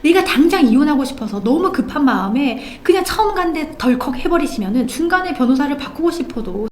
내가 당장 이혼하고 싶어서 너무 급한 마음에 그냥 처음 간데 덜컥 해버리시면은 중간에 변호사를 바꾸고 싶어도.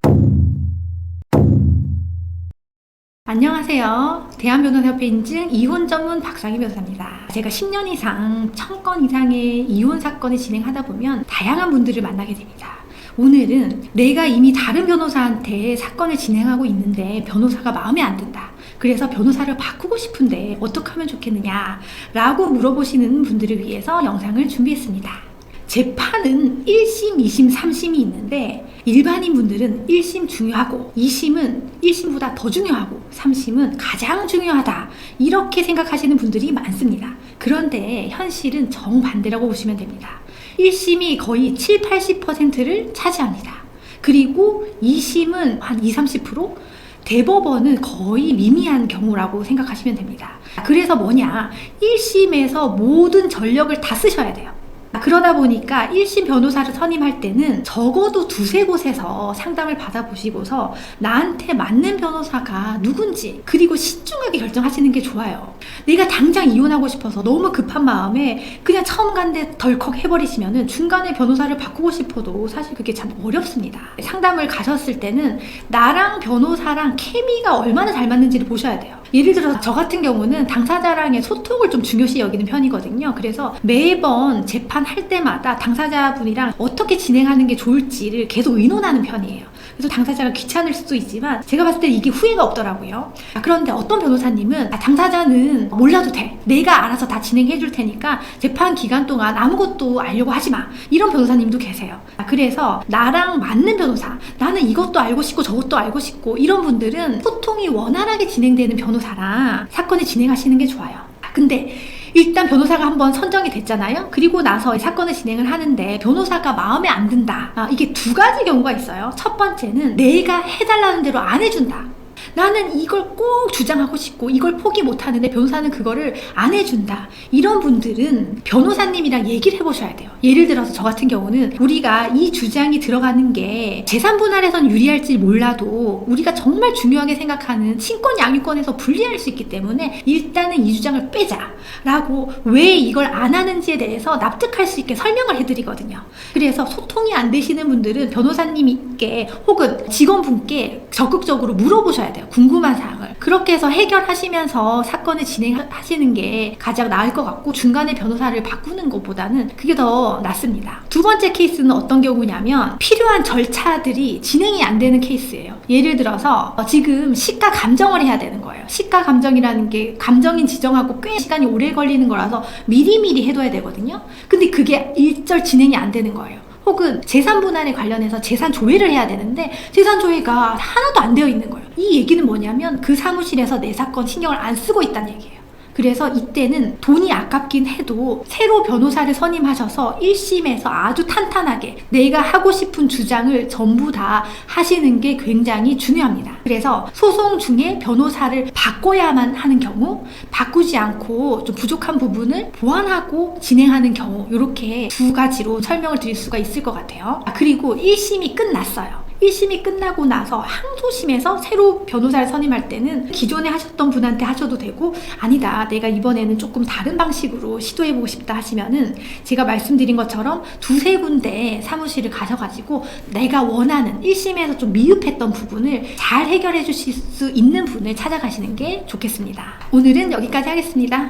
안녕하세요. 대한변호사협회 인증 이혼 전문 박상희 변호사입니다. 제가 10년 이상 1000건 이상의 이혼 사건을 진행하다 보면 다양한 분들을 만나게 됩니다. 오늘은 내가 이미 다른 변호사한테 사건을 진행하고 있는데 변호사가 마음에 안 든다. 그래서 변호사를 바꾸고 싶은데 어떻게 하면 좋겠느냐 라고 물어보시는 분들을 위해서 영상을 준비했습니다. 재판은 1심, 2심, 3심이 있는데 일반인 분들은 1심 중요하고 2심은 1심보다 더 중요하고 3심은 가장 중요하다 이렇게 생각하시는 분들이 많습니다. 그런데 현실은 정반대라고 보시면 됩니다. 1심이 거의 7, 80%를 차지합니다. 그리고 2심은 한 20, 30%? 대법원은 거의 미미한 경우라고 생각하시면 됩니다. 그래서 뭐냐? 1심에서 모든 전력을 다 쓰셔야 돼요. 그러다 보니까 1심 변호사를 선임할 때는 적어도 두세 곳에서 상담을 받아보시고서 나한테 맞는 변호사가 누군지 그리고 신중하게 결정하시는 게 좋아요. 내가 당장 이혼하고 싶어서 너무 급한 마음에 그냥 처음 간데 덜컥 해버리시면은 중간에 변호사를 바꾸고 싶어도 사실 그게 참 어렵습니다. 상담을 가셨을 때는 나랑 변호사랑 케미가 얼마나 잘 맞는지를 보셔야 돼요. 예를 들어서 저 같은 경우는 당사자랑의 소통을 좀 중요시 여기는 편이거든요. 그래서 매번 재판할 때마다 당사자분이랑 어떻게 진행하는 게 좋을지를 계속 의논하는 편이에요. 그래서 당사자가 귀찮을 수도 있지만 제가 봤을 때 이게 후회가 없더라고요. 그런데 어떤 변호사님은 당사자는 몰라도 돼. 내가 알아서 다 진행해 줄 테니까 재판 기간 동안 아무것도 알려고 하지 마. 이런 변호사님도 계세요. 그래서 나랑 맞는 변호사, 나는 이것도 알고 싶고 저것도 알고 싶고 이런 분들은 소통이 원활하게 진행되는 변호사랑 사건을 진행하시는 게 좋아요. 근데 일단 변호사가 한번 선정이 됐잖아요. 그리고 나서 사건을 진행을 하는데 변호사가 마음에 안 든다. 이게 두 가지 경우가 있어요. 첫 번째는 내가 해달라는 대로 안 해준다. 나는 이걸 꼭 주장하고 싶고 이걸 포기 못하는데 변호사는 그거를 안 해준다. 이런 분들은 변호사님이랑 얘기를 해보셔야 돼요. 예를 들어서 저 같은 경우는 우리가 이 주장이 들어가는 게 재산 분할에선 유리할지 몰라도 우리가 정말 중요하게 생각하는 친권 양육권에서 불리할 수 있기 때문에 일단은 이 주장을 빼자 라고 왜 이걸 안 하는지에 대해서 납득할 수 있게 설명을 해드리거든요. 그래서 소통이 안 되시는 분들은 변호사님께 혹은 직원분께 적극적으로 물어보셔야 돼요. 궁금한 사항을. 그렇게 해서 해결하시면서 사건을 진행하시는 게 가장 나을 것 같고 중간에 변호사를 바꾸는 것보다는 그게 더 낫습니다. 두 번째 케이스는 어떤 경우냐면 필요한 절차들이 진행이 안 되는 케이스예요. 예를 들어서 지금 시가 감정을 해야 되는 거예요. 시가 감정이라는 게 감정인 지정하고 꽤 시간이 오래 걸리는 거라서 미리미리 해둬야 되거든요. 근데 그게 일절 진행이 안 되는 거예요. 혹은 재산 분할에 관련해서 재산 조회를 해야 되는데 재산 조회가 하나도 안 되어 있는 거예요. 이 얘기는 뭐냐면 그 사무실에서 내 사건 신경을 안 쓰고 있다는 얘기예요. 그래서 이때는 돈이 아깝긴 해도 새로 변호사를 선임하셔서 1심에서 아주 탄탄하게 내가 하고 싶은 주장을 전부 다 하시는 게 굉장히 중요합니다. 그래서 소송 중에 변호사를 바꿔야만 하는 경우, 바꾸지 않고 좀 부족한 부분을 보완하고 진행하는 경우, 이렇게 두 가지로 설명을 드릴 수가 있을 것 같아요. 그리고 1심이 끝났어요. 1심이 끝나고 나서 항소심에서 새로 변호사를 선임할 때는 기존에 하셨던 분한테 하셔도 되고, 아니다, 내가 이번에는 조금 다른 방식으로 시도해보고 싶다 하시면은 제가 말씀드린 것처럼 두세 군데 사무실을 가셔가지고 내가 원하는 1심에서 좀 미흡했던 부분을 잘 해결해 주실 수 있는 분을 찾아가시는 게 좋겠습니다. 오늘은 여기까지 하겠습니다.